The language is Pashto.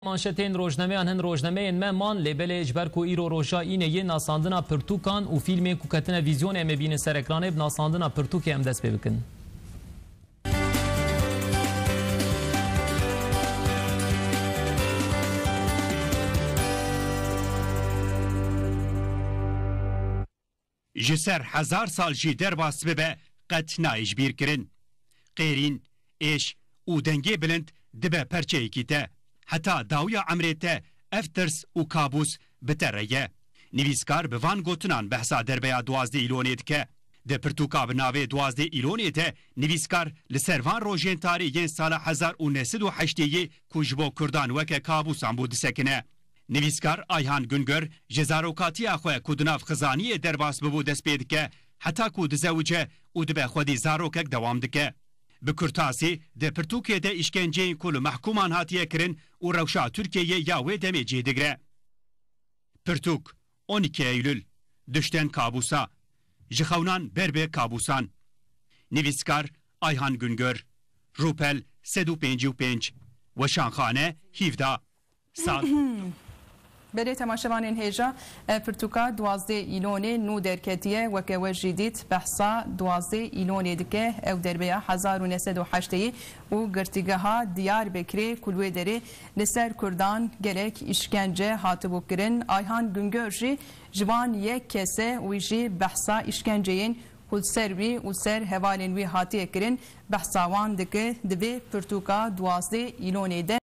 مانشتین روزنامه‌ان هن روزنامه‌ین ممان لبل اجبر کو ایرو روشا اینه یه ناساندنا پرتوکان و فیلم کو کتنه ویزیون ام بین سر اکرانه ناساندنا پرتوک ام دست بکن. جسر 1000 سال جی درباس به قد نایج بیر کرن. قیرین ایش و دنگی بلند دبه پرچه کیته. حتی داویا عمریته افترس و کابوس بتره. نویسکار به وان گوتنان بحثا دربیا 12 ایلونید که ده پرتوکا به ناوی 12 ایلونیده نویسکار لسروان روژین تاری ین سال 1908 کجبو کردان وکه کابوسان بود سکنه. نویسکار آیهان گنگر جزاروکاتی اخوه کدناف خزانی درباس ببو دست بید که حتی کود زوجه او دبه خودی زاروکک دوام دکه. بکرتاسی ده پرتوکیه ده اشکنجه کل محکومان هاتیه کرن و روشا ترکیه یاوه دمی جی دگره. پرتوک 12 Eylül düşten kabusa, jixavnan berbe kabusan. Nivîskar Ayhan Güngör, Rupel 355 و شانخانه 17 سال. برای تماشاوان هیجا پرتوکا 12 ایلونه نو درکتیه و که وجدید بحثا 12 ایلونه دکه او دربیا 1908 و گرتیگه ها دیار بکری کلوه داره لسر کردان گلک اشکنجه هاتبو کرن. آیهان گنگرجی جوان یک کسه ویجی بحثا اشکنجهین خود سروی و سر هوالین وی هاتیه کرن بحثاوان دکه دوی پرتوکا 12 ایلونه ده